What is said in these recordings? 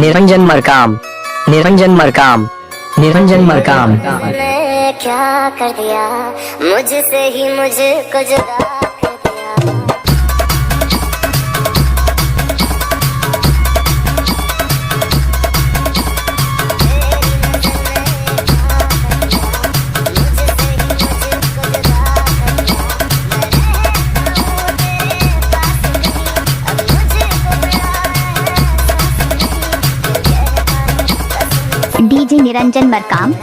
निरंजन मरकाम, निरंजन मरकाम, निरंजन मरकाम। मैंने क्या कर दिया, मुझसे ही मुझको जुदा कर दिया। डीजे निरंजन मरकाम।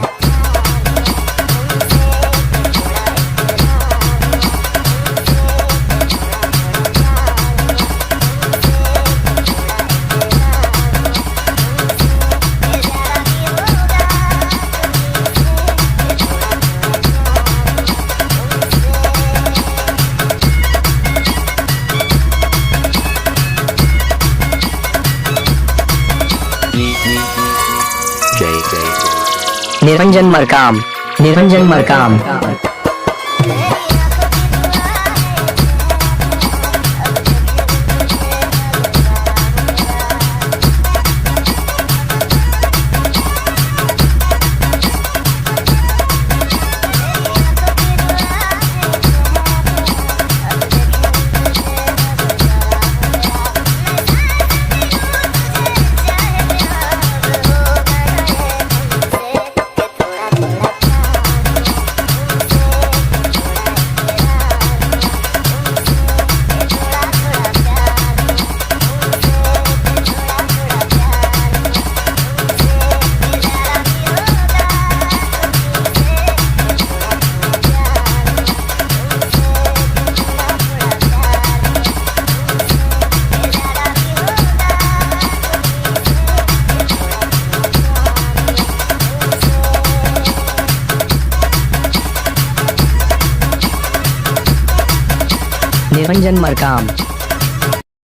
निरंजन मरकाम, निरंजन मरकाम। निरंजन मरकाम।